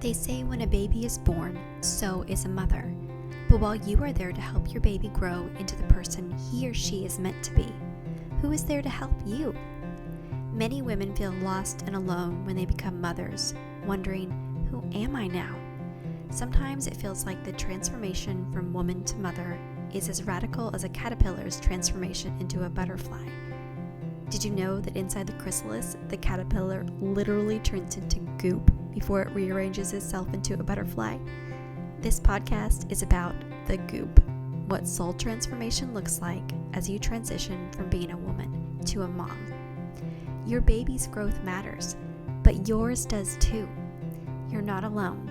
They say when a baby is born, so is a mother. But while you are there to help your baby grow into the person he or she is meant to be, who is there to help you? Many women feel lost and alone when they become mothers, wondering, who am I now? Sometimes it feels like the transformation from woman to mother is as radical as a caterpillar's transformation into a butterfly. Did you know that inside the chrysalis, the caterpillar literally turns into goop before it rearranges itself into a butterfly? This podcast is about the goop, what soul transformation looks like as you transition from being a woman to a mom. Your baby's growth matters, but yours does too. You're not alone.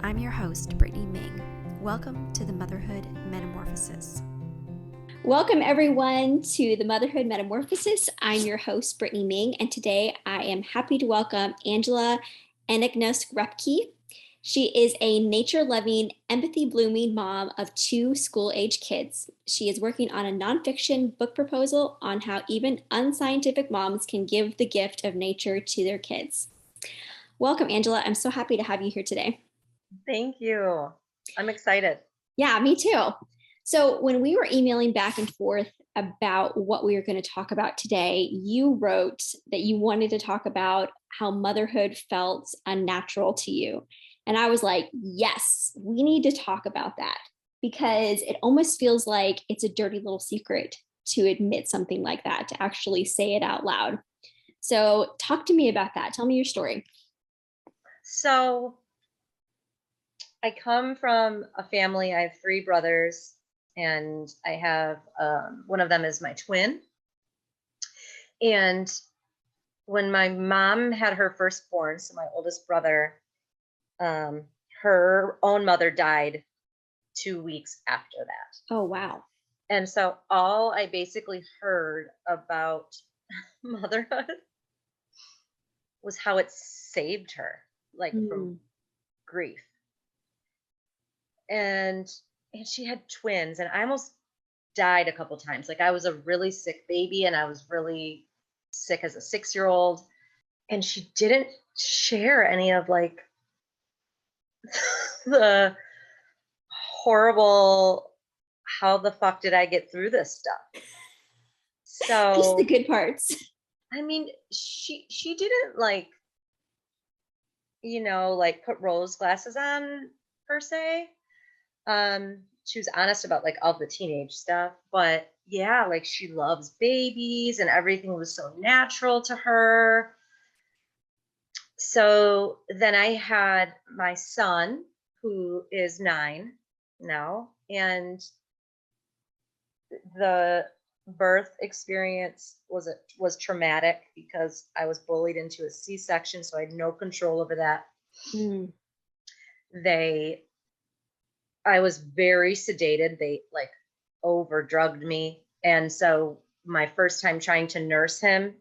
I'm your host, Brittany Ming. Welcome to the Motherhood Metamorphosis. Welcome everyone to the Motherhood Metamorphosis. I'm your host, Brittany Ming, and today I am happy to welcome Angela Anagnost-Repke. She is a nature-loving, empathy-blooming mom of 2 school-age kids. She is working on a nonfiction book proposal on how even unscientific moms can give the gift of nature to their kids. Welcome, Angela. I'm so happy to have you here today. Thank you. I'm excited. Yeah, me too. So when we were emailing back and forth about what we were going to talk about today, you wrote that you wanted to talk about how motherhood felt unnatural to you. And I was like, yes, we need to talk about that because it almost feels like it's a dirty little secret to admit something like that, to actually say it out loud. So talk to me about that. Tell me your story. So I come from a family. I have 3 brothers, and I have one of them is my twin. And when my mom had her firstborn, so my oldest brother, her own mother died 2 weeks after that. Oh, wow. And so all I basically heard about motherhood was how it saved her, like from grief. And she had twins, and I almost died a couple times. Like, I was a really sick baby, and I was really sick as a 6-year-old. And she didn't share any of like the horrible, how the fuck did I get through this stuff? So just the good parts. I mean, she didn't like, like put rose glasses on per se. She was honest about like all the teenage stuff, but yeah, like she loves babies and everything was so natural to her. So then I had my son, who is 9 now, and the birth experience was traumatic because I was bullied into a C-section, so I had no control over that. I was very sedated. They like overdrugged me. And so my first time trying to nurse him,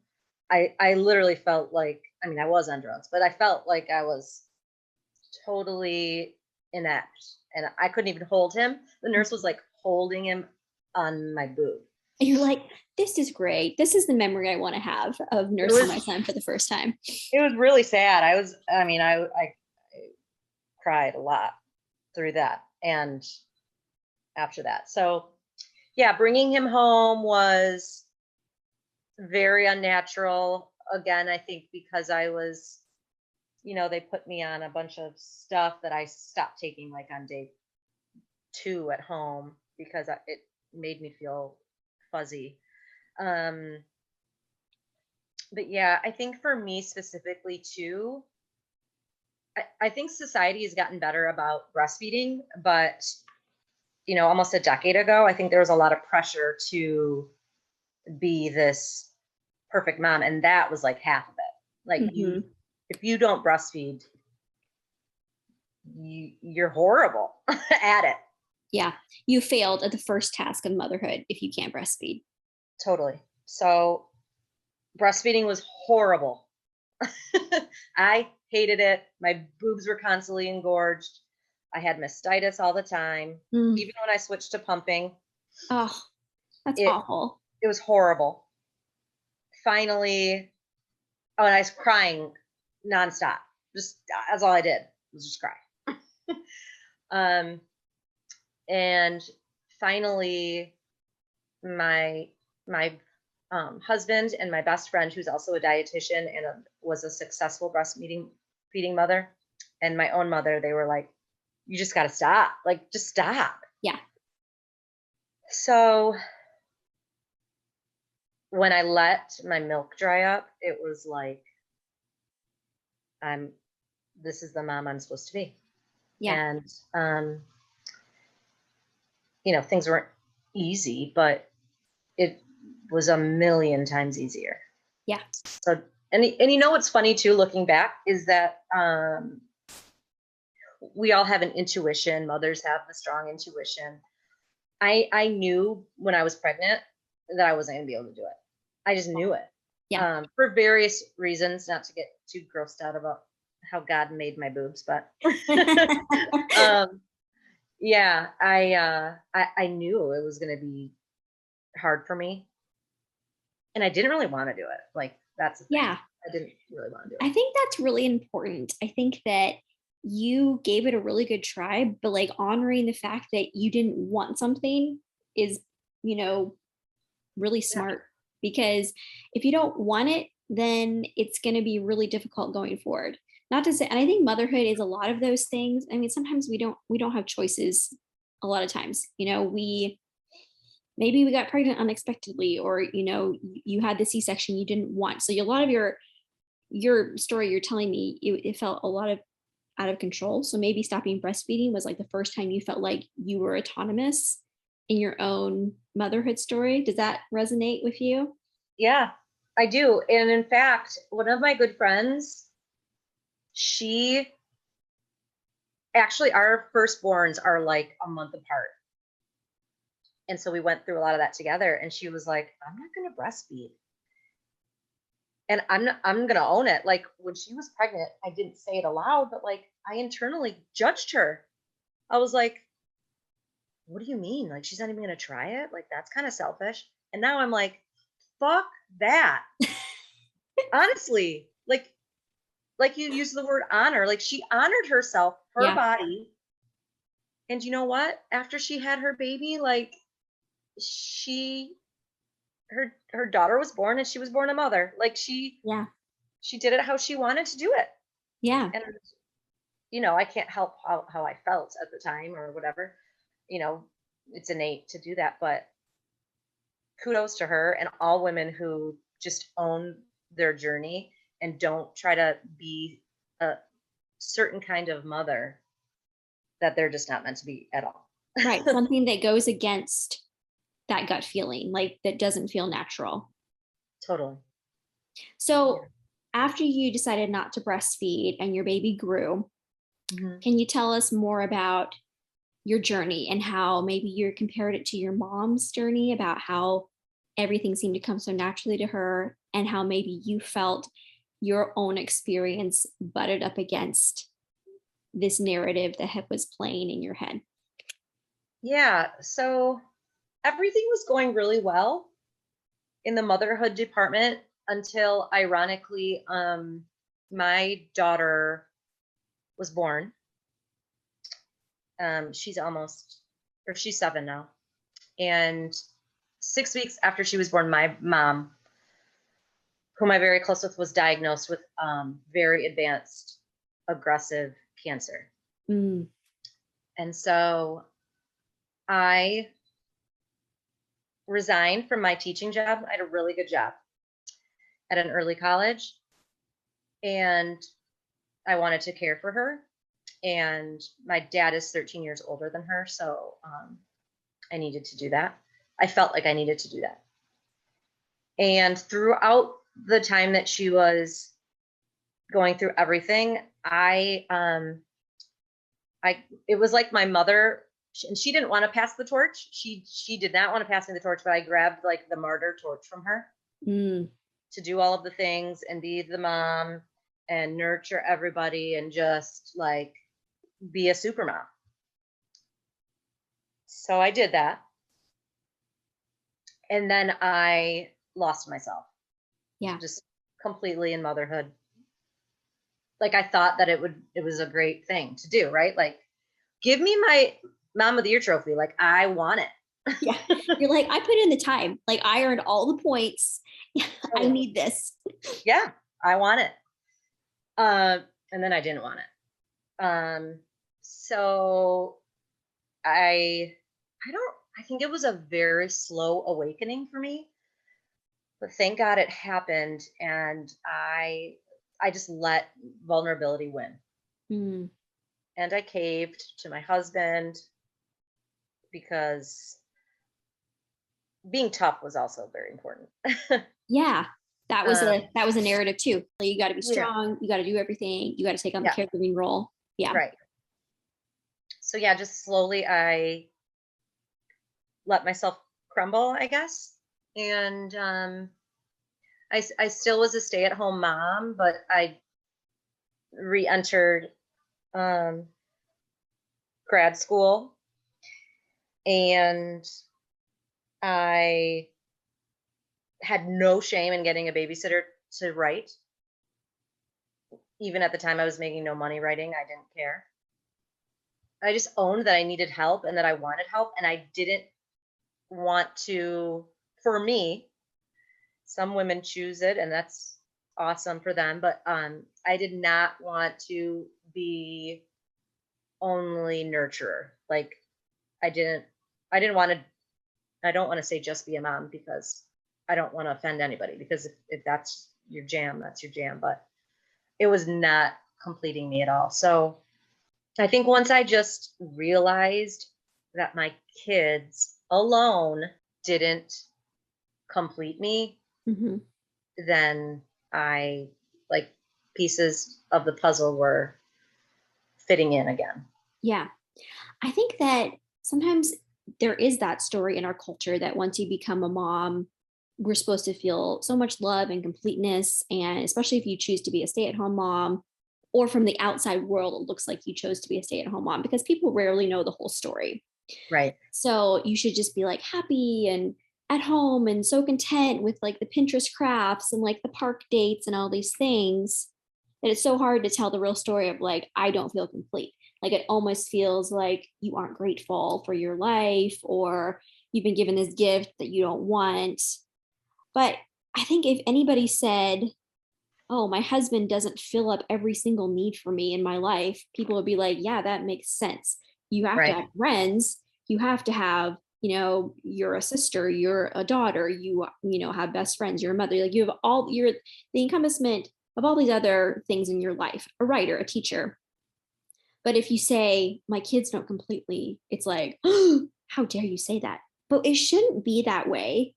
I literally felt like, I mean, I was on drugs, but I felt like I was totally inept and I couldn't even hold him. The nurse was like holding him on my boob. And you're like, this is great. This is the memory I want to have of nursing my son for the first time. It was really sad. I cried a lot through that and after that. So yeah, bringing him home was very unnatural. Again, I think because I was, they put me on a bunch of stuff that I stopped taking like on day 2 at home because it made me feel fuzzy. But yeah, I think for me specifically too, I think society has gotten better about breastfeeding, but almost a decade ago, I think there was a lot of pressure to be this perfect mom, and that was like half of it. Like if you don't breastfeed, you're horrible at it. Yeah, you failed at the first task of motherhood if you can't breastfeed. Totally. So breastfeeding was horrible. I hated it. My boobs were constantly engorged. I had mastitis all the time, even when I switched to pumping. Oh, that's awful. It was horrible. Finally, and I was crying nonstop. Just that's all I did. just cry. And finally, my husband and my best friend, who's also a dietitian and was a successful feeding mother, and my own mother, they were like, you just got to stop. Like, just stop. Yeah. So when I let my milk dry up, it was like, this is the mom I'm supposed to be. Yeah. And, things weren't easy, but it was a million times easier. Yeah. So, and what's funny too, looking back, is that we all have an intuition. Mothers have the strong intuition. I knew when I was pregnant that I wasn't going to be able to do it. I just knew it. Yeah. For various reasons, not to get too grossed out about how God made my boobs, but yeah, I knew it was going to be hard for me, and I didn't really want to do it. Like, that's the thing. Yeah. I didn't really want to do it. I think that's really important. I think that you gave it a really good try, but like honoring the fact that you didn't want something is, really smart, because if you don't want it, then it's going to be really difficult going forward. Not to say, and I think motherhood is a lot of those things. I mean, sometimes we don't have choices a lot of times, maybe we got pregnant unexpectedly, or, you had the C-section you didn't want. So a lot of your story you're telling me, it felt a lot of out of control. So maybe stopping breastfeeding was like the first time you felt like you were autonomous in your own motherhood story. Does that resonate with you? Yeah, I do. And in fact, one of my good friends, our firstborns are like a month apart. And so we went through a lot of that together, and she was like, I'm not going to breastfeed. And I'm going to own it. Like, when she was pregnant, I didn't say it aloud, but like, I internally judged her. I was like, what do you mean? Like, she's not even going to try it? Like, that's kind of selfish. And now I'm like, fuck that. Honestly, like you use the word honor, like, she honored herself, her body. And you know what? After she had her baby, like, her daughter was born, and she was born a mother. Like, she did it how she wanted to do it. Yeah. And I can't help how I felt at the time or whatever. It's innate to do that, but kudos to her and all women who just own their journey and don't try to be a certain kind of mother that they're just not meant to be at all. Right. Something that goes against that gut feeling, like that doesn't feel natural. Totally. So after you decided not to breastfeed and your baby grew, can you tell us more about your journey and how maybe you compared it to your mom's journey, about how everything seemed to come so naturally to her, and how maybe you felt your own experience butted up against this narrative that was playing in your head? Yeah. So everything was going really well in the motherhood department until, ironically, my daughter was born. She's 7 now. And 6 weeks after she was born, my mom, whom I'm very close with, was diagnosed with very advanced aggressive cancer. Mm. And so I resigned from my teaching job. I had a really good job at an early college, and I wanted to care for her. And my dad is 13 years older than her, so I needed to do that. I felt like I needed to do that. And throughout the time that she was going through everything, it was like my mother, and she didn't want to pass the torch. She did not want to pass me the torch, but I grabbed like the martyr torch from her to do all of the things and be the mom and nurture everybody and just like be a super mom. So I did that. And then I lost myself. Yeah. Just completely in motherhood. like I thought that it was a great thing to do, right? Like, give me my Mom of the Year trophy. Like, I want it. Yeah. You're like, I put in the time. Like, I earned all the points. I need this. Yeah, I want it. And then I didn't want it. So I think it was a very slow awakening for me, but thank God it happened. And I just let vulnerability win. Mm. And I caved to my husband because being tough was also very important. Yeah. That was a narrative too. Like, you got to be Yeah. strong. You got to do everything. You got to take on the Yeah. caregiving role. Yeah. Right. So yeah, just slowly I let myself crumble, I guess. And I still was a stay-at-home mom, but I re-entered um, grad school, and I had no shame in getting a babysitter to write. Even at the time I was making no money writing, I didn't care. I just owned that I needed help and that I wanted help, and I didn't want to, for me, some women choose it and that's awesome for them, but I did not want to be only nurturer. Like, I didn't want to, I don't want to say just be a mom, because I don't want to offend anybody, because if that's your jam, that's your jam, but it was not completing me at all. So I think once I just realized that my kids alone didn't complete me, Mm-hmm. then I, like, pieces of the puzzle were fitting in again. Yeah. I think that sometimes there is that story in our culture that once you become a mom, we're supposed to feel so much love and completeness. And especially if you choose to be a stay-at-home mom, or from the outside world, it looks like you chose to be a stay-at-home mom, because people rarely know the whole story. Right. So you should just be like happy and at home and so content with like the Pinterest crafts and like the park dates and all these things, that it's so hard to tell the real story of like, I don't feel complete. Like, it almost feels like you aren't grateful for your life, or you've been given this gift that you don't want. But I think if anybody said, oh, my husband doesn't fill up every single need for me in my life, people would be like, yeah, that makes sense. You have to have friends. You have to have, you're a sister, you're a daughter, you have best friends, you're a mother. Like, you have the encompassment of all these other things in your life, a writer, a teacher. But if you say, my kids don't completely, it's like, oh, how dare you say that? But it shouldn't be that way,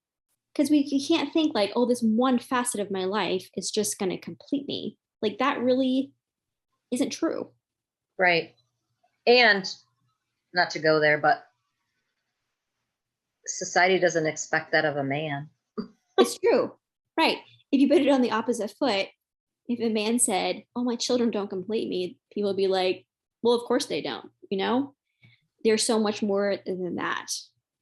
because you can't think like, oh, this one facet of my life is just going to complete me. Like, that really isn't true. Right. And not to go there, but society doesn't expect that of a man. It's true. Right. If you put it on the opposite foot, if a man said, oh, my children don't complete me, people would be like, well, of course they don't, There's so much more than that.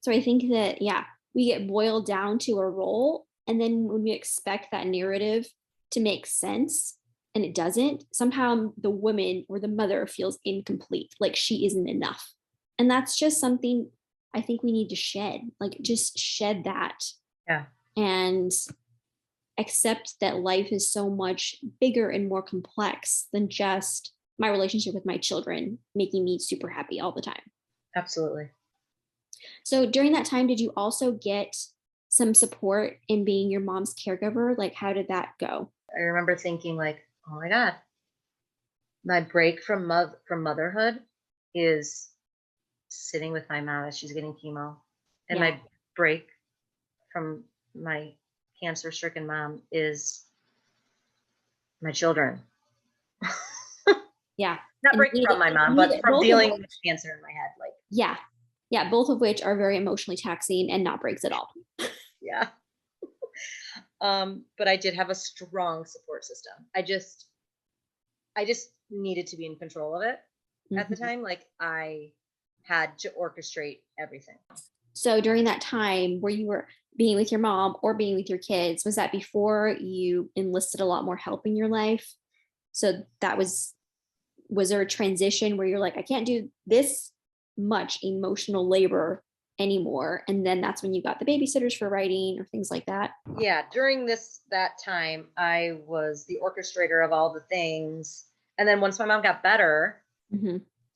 So I think that, yeah, we get boiled down to a role. And then when we expect that narrative to make sense and it doesn't, somehow the woman or the mother feels incomplete, like she isn't enough. And that's just something I think we need to shed, like just shed that. Yeah. And accept that life is so much bigger and more complex than just my relationship with my children making me super happy all the time. Absolutely. So during that time, did you also get some support in being your mom's caregiver? Like, how did that go? I remember thinking like, oh my God, my break from motherhood is sitting with my mom as she's getting chemo. And my break from my cancer-stricken mom is my children. Yeah. Not breaking from my mom, but from dealing with cancer in my head. Like, yeah. Yeah. Both of which are very emotionally taxing and not breaks at all. Yeah. But I did have a strong support system. I just needed to be in control of it at the time. Like, I had to orchestrate everything. So during that time where you were being with your mom or being with your kids, was that before you enlisted a lot more help in your life? So that was there a transition where you're like, I can't do this much emotional labor anymore? And then that's when you got the babysitters for writing or things like that. Yeah, during that time, I was the orchestrator of all the things. And then once my mom got better,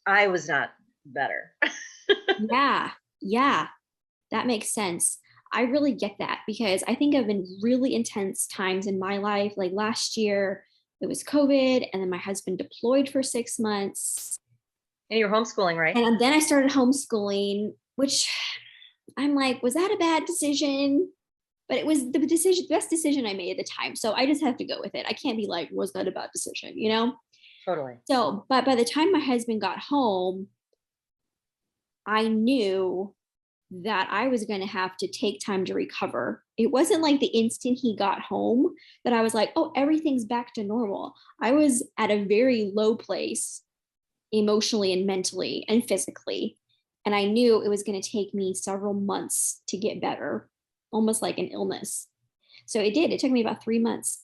I was not better. Yeah, that makes sense. I really get that because I think of in really intense times in my life, like last year, it was COVID, and then my husband deployed for 6 months. And you're homeschooling, right? And then I started homeschooling, which I'm like, was that a bad decision? But it was the best decision I made at the time. So I just have to go with it. I can't be like, was that a bad decision? You know? Totally. So, but by the time my husband got home, I knew that I was going to have to take time to recover. It wasn't like the instant he got home that I was like, oh, everything's back to normal. I was at a very low place emotionally and mentally and physically. And I knew it was going to take me several months to get better, almost like an illness. So it did. It took me about 3 months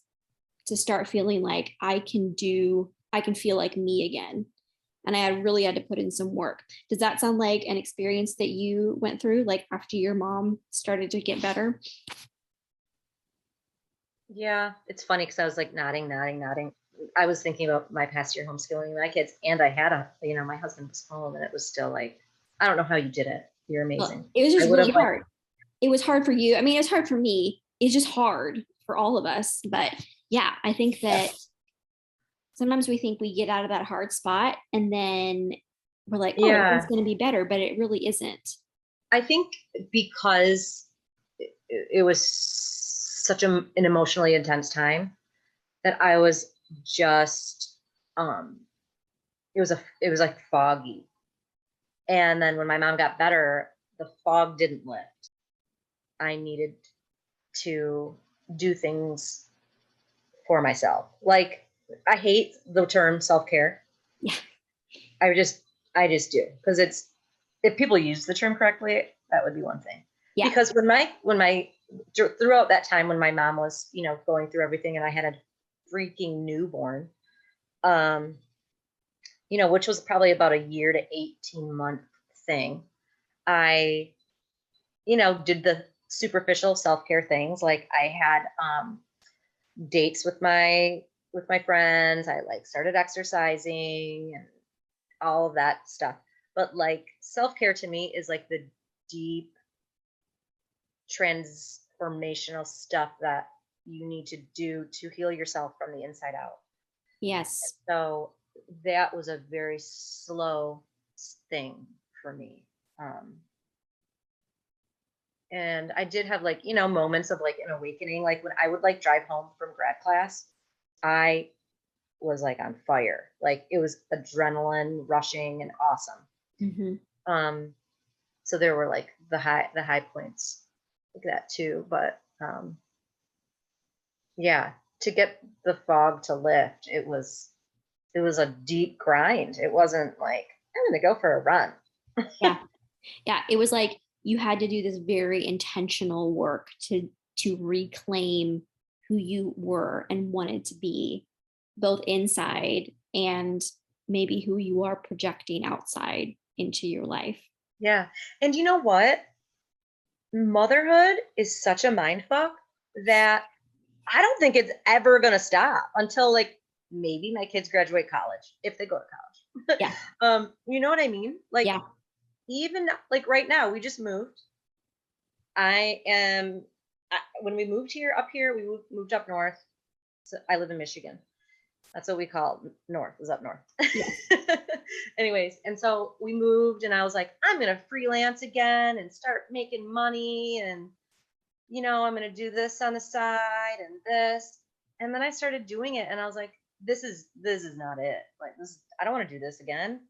to start feeling like I can feel like me again. And I really had to put in some work. Does that sound like an experience that you went through, like after your mom started to get better? Yeah, it's funny because I was like nodding. I was thinking about my past year homeschooling my kids, and I had my husband was home, and it was still like, I don't know how you did it. You're amazing. Well, it was just really hard. It was hard for you. I mean, it was hard for me. It's just hard for all of us. But yeah, I think that sometimes we think we get out of that hard spot and then we're like, oh, it's going to be better, but it really isn't. I think because it was such an emotionally intense time that I was just, it was like foggy. And then when my mom got better, the fog didn't lift. I needed to do things for myself. Like, I hate the term self-care. Yeah. I just do, because if people use the term correctly, that would be one thing. Yeah. Because throughout that time when my mom was, going through everything, and I had a freaking newborn, which was probably about a year to 18-month thing, I, did the superficial self-care things. Like, I had dates with my friends. I started exercising and all of that stuff. But self-care to me is like the deep transformational stuff that you need to do to heal yourself from the inside out. Yes. And so that was a very slow thing for me. And I did have moments of an awakening. Like when I would drive home from grad class, I was on fire. It was adrenaline rushing and awesome. Mm-hmm. So there were the high points like that too. But yeah, to get the fog to lift, it was a deep grind. It wasn't like, I'm going to go for a run. Yeah. It was like you had to do this very intentional work to reclaim who you were and wanted to be, both inside and maybe who you are projecting outside into your life. Yeah. And you know what? Motherhood is such a mindfuck that I don't think it's ever going to stop until maybe my kids graduate college, if they go to college. Yeah. You know what I mean? Even right now, we just moved. When we moved up here, we moved up north. So I live in Michigan. That's what we call north, is up north. Yeah. Anyways, and so we moved, and I was like, I'm going to freelance again and start making money. And, I'm going to do this on the side and this. And then I started doing it, and I was like, this is not it. I don't want to do this again.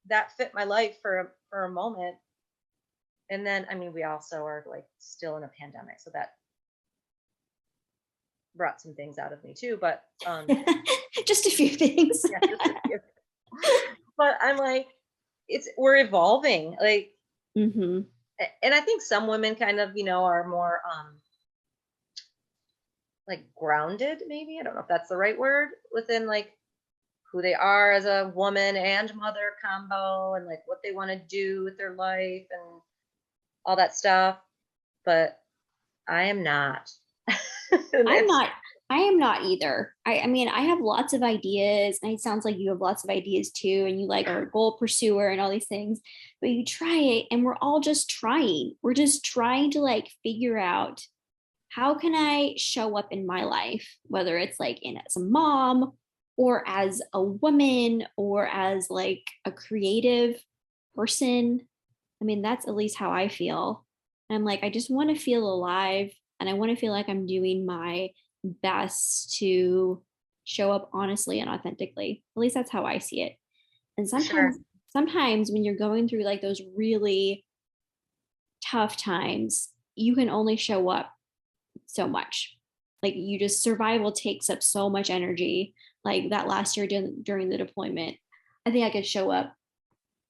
That fit my life for a moment. And then, we also are still in a pandemic, so that brought some things out of me too, but just a few things. Yeah, just a few. But I'm we're evolving, mm-hmm. And I think some women kind of, are more like grounded, maybe. I don't know if that's the right word, within like who they are as a woman and mother combo, and like what they want to do with their life and all that stuff. But I am not. And I'm not, I am not either. I mean, I have lots of ideas, and it sounds like you have lots of ideas too, and you like are a goal pursuer and all these things, but you try it and we're all just trying. We're just trying to like figure out how can I show up in my life, whether it's like in as a mom or as a woman or as like a creative person. I mean, that's at least how I feel. I'm like, I just want to feel alive, and I want to feel like I'm doing my best to show up honestly and authentically. At least that's how I see it. And sure. sometimes when you're going through like those really tough times, you can only show up so much. Like you just survival takes up so much energy. Like that last year during the deployment, I think I could show up.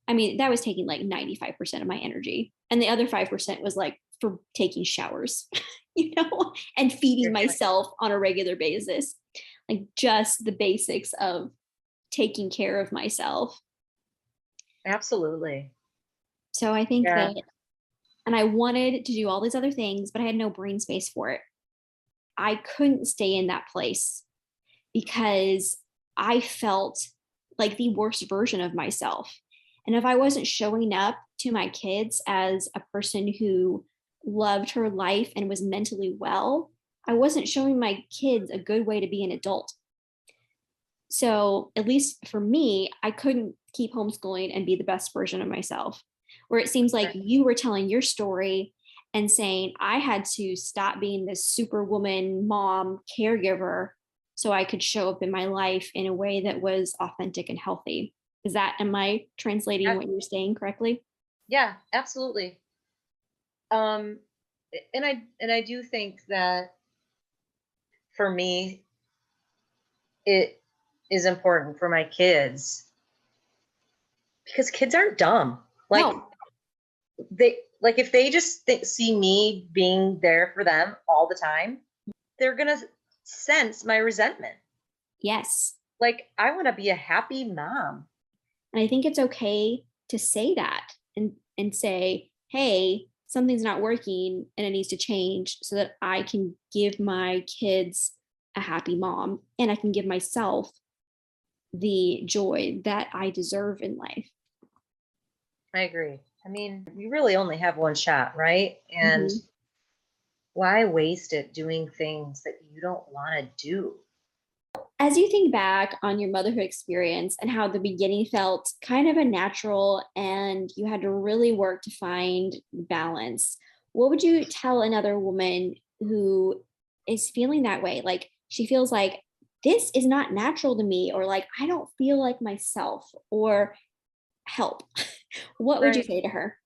I mean, that was taking like 95% of my energy. And the other 5% was like for taking showers, and feeding myself on a regular basis. Like just the basics of taking care of myself. Absolutely. So I think Yeah. that, and I wanted to do all these other things, but I had no brain space for it. I couldn't stay in that place because I felt like the worst version of myself. And if I wasn't showing up to my kids as a person who loved her life and was mentally well, I wasn't showing my kids a good way to be an adult. So, at least for me, I couldn't keep homeschooling and be the best version of myself. Where it seems like you were telling your story and saying, I had to stop being this superwoman, mom, caregiver, so I could show up in my life in a way that was authentic and healthy. Am I translating what you're saying correctly? Yeah, absolutely. Um, and I do think that for me, it is important for my kids because kids aren't dumb. Like No, they like if they just see me being there for them all the time, they're gonna sense my resentment. yes. Like I want to be a happy mom. And I think it's okay to say that and say, hey, something's not working and it needs to change so that I can give my kids a happy mom and I can give myself the joy that I deserve in life. I agree. I mean, you really only have one shot, right? And Mhm. why waste it doing things that you don't want to do? As you think back on your motherhood experience and how the beginning felt kind of unnatural and you had to really work to find balance, what would you tell another woman who is feeling that way? Like she feels like this is not natural to me, or like I don't feel like myself, or help. What would you Right. say to her?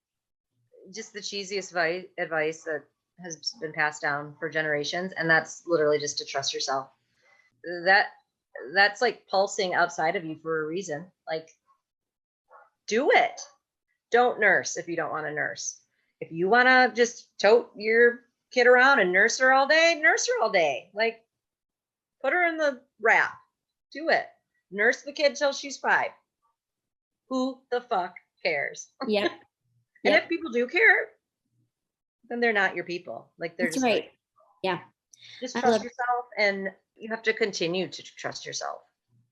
Just the cheesiest advice that has been passed down for generations, and that's literally just to trust yourself. That that's like pulsing outside of you for a reason. Like do it. Don't nurse if you don't want to nurse. If you want to just tote your kid around and nurse her all day, nurse her all day. Like put her in the wrap. Do it. Nurse the kid till she's 5. Who the fuck cares? Yep. And Yep. if people do care, then they're not your people. Like they're That's just not. right. Yeah. Just I trust love yourself, and you have to continue to trust yourself.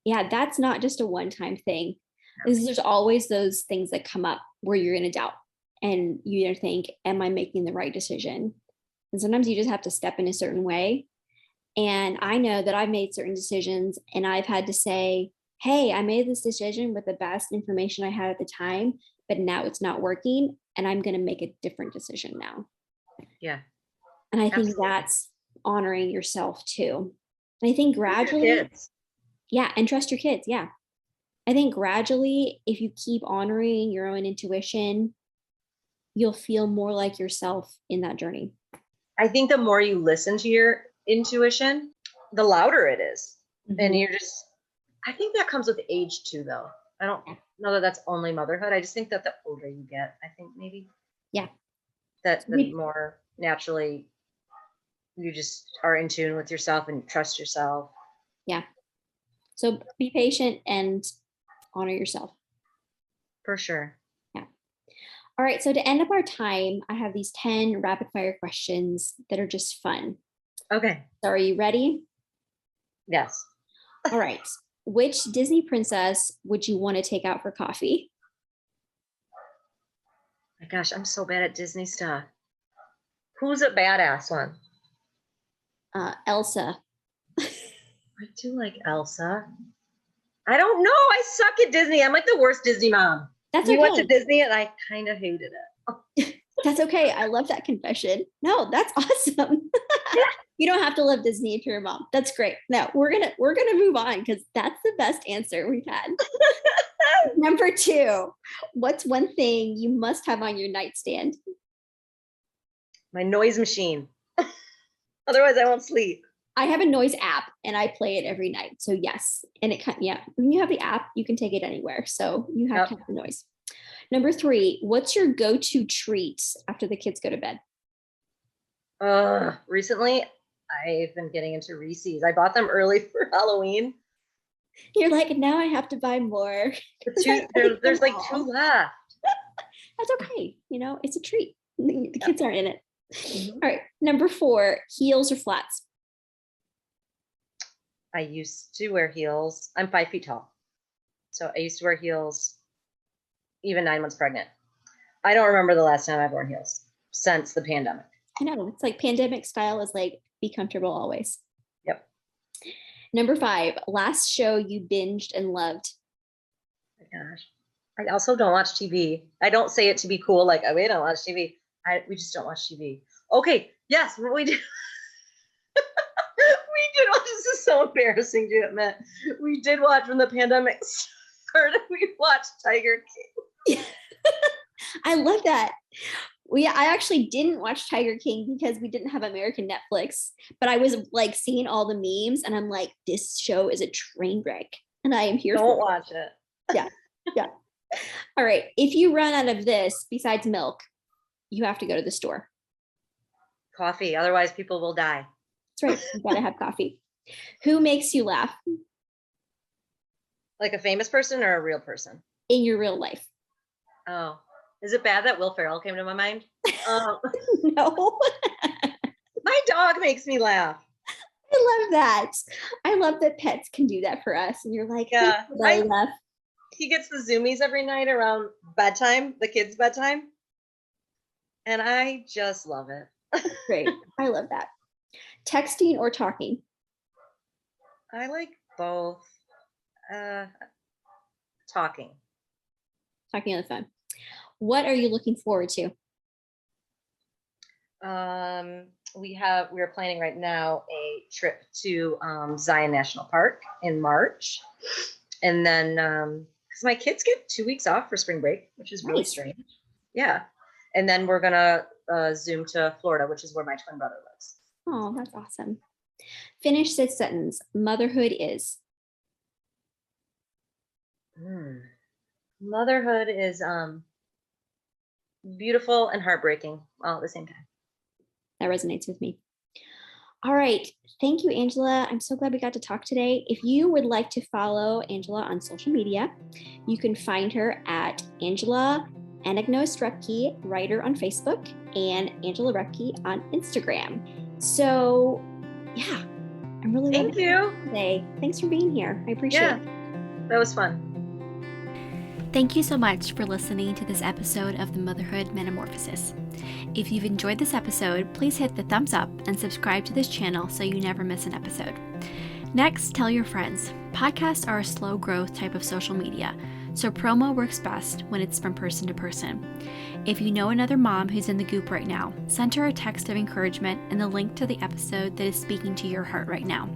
Yeah, that's not just a one-time thing. There's always those things that come up where you're in a doubt and you either think, am I making the right decision? And sometimes you just have to step in a certain way. And I know that I've made certain decisions and I've had to say, hey, I made this decision with the best information I had at the time, but now it's not working. And I'm going to make a different decision now. Yeah, And I think absolutely. that's honoring yourself too. And I think With your gradually, kids. yeah, and trust your kids. Yeah. I think gradually, if you keep honoring your own intuition, you'll feel more like yourself in that journey. I think the more you listen to your intuition, the louder it is. And you're just, I think that comes with age too, though. I don't know that that's only motherhood. I just think that the older you get, I think maybe Yeah. that the more naturally you just are in tune with yourself and trust yourself. Yeah. So be patient and honor yourself. For sure. Yeah. All right. So to end up our time, I have these 10 rapid fire questions that are just fun. Okay. So are you ready? Yes. All right. Which Disney princess would you want to take out for coffee? My gosh, I'm so bad at Disney stuff. Who's a badass one? Elsa. I do like Elsa. I don't know. I suck at Disney. I'm like the worst Disney mom. That's We okay. went to Disney and I kind of hated it. That's okay. I love that confession. No, that's awesome. You don't have to love Disney if you're a mom. That's great. No, we're gonna move on because that's the best answer we've had. Number 2, what's one thing you must have on your nightstand? My noise machine. Otherwise, I won't sleep. I have a noise app and I play it every night. So yes, and when you have the app, you can take it anywhere. So you have to have the noise. Number 3, what's your go-to treat after the kids go to bed? Recently, I've been getting into Reese's. I bought them early for Halloween. You're like, now I have to buy more. There's like 2 left. That's okay. It's a treat. The kids aren't in it. Mm-hmm. All right. Number 4, heels or flats? I used to wear heels. I'm 5 feet tall. So I used to wear heels even 9 months pregnant. I don't remember the last time I've worn heels since the pandemic. I know. It's like pandemic style is like, be comfortable always. Yep. Number 5, last show you binged and loved. Oh my gosh. I also don't watch TV. I don't say it to be cool. Like, oh, we don't watch TV. We just don't watch TV. Okay. Yes, we do. We did watch. This is so embarrassing to admit. We did watch when the pandemic started. We watched Tiger King. I love that. I actually didn't watch Tiger King because we didn't have American Netflix, but I was like seeing all the memes and I'm like, this show is a train wreck and I am here Don't for it. watch it. Yeah. Yeah. All right. If you run out of this, besides milk, you have to go to the store. Coffee. Otherwise people will die. That's right. You gotta have coffee. Who makes you laugh? Like a famous person or a real person? In your real life. Oh. Is it bad that Will Ferrell came to my mind? No. My dog makes me laugh. I love that. I love that pets can do that for us. And you're like, yeah, laugh. He gets the zoomies every night around bedtime, the kids' bedtime. And I just love it. Great. I love that. Texting or talking? I like both. Talking. Talking on the phone. What are you looking forward to? We're planning right now a trip to Zion National Park in March. And then, because my kids get 2 weeks off for spring break, which is really strange. Yeah. And then we're going to Zoom to Florida, which is where my twin brother lives. Oh, that's awesome. Finish this sentence. Motherhood is? Motherhood is beautiful and heartbreaking all at the same time. That resonates with me. All right. Thank you, Angela. I'm so glad we got to talk today. If you would like to follow Angela on social media, you can find her at Angela Anagnost-Repke, writer on Facebook, and Angela Repke on Instagram. So, yeah, I'm really Thank you today. Thanks for being here. I appreciate it. That was fun. Thank you so much for listening to this episode of the Motherhood Metamorphosis. If you've enjoyed this episode, please hit the thumbs up and subscribe to this channel so you never miss an episode. Next, tell your friends. Podcasts are a slow growth type of social media, so promo works best when it's from person to person. If you know another mom who's in the goop right now, send her a text of encouragement and the link to the episode that is speaking to your heart right now.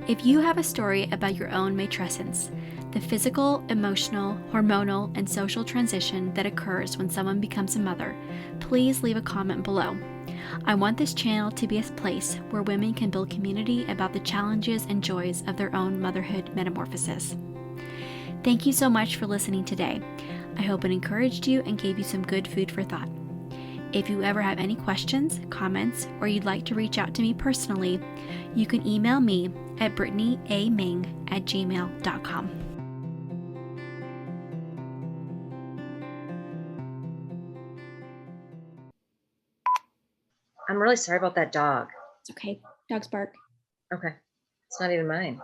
If you have a story about your own matrescence, the physical, emotional, hormonal, and social transition that occurs when someone becomes a mother, please leave a comment below. I want this channel to be a place where women can build community about the challenges and joys of their own motherhood metamorphosis. Thank you so much for listening today. I hope it encouraged you and gave you some good food for thought. If you ever have any questions, comments, or you'd like to reach out to me personally, you can email me at brittanyaming@gmail.com. I'm really sorry about that dog. It's okay. Dogs bark. Okay. It's not even mine.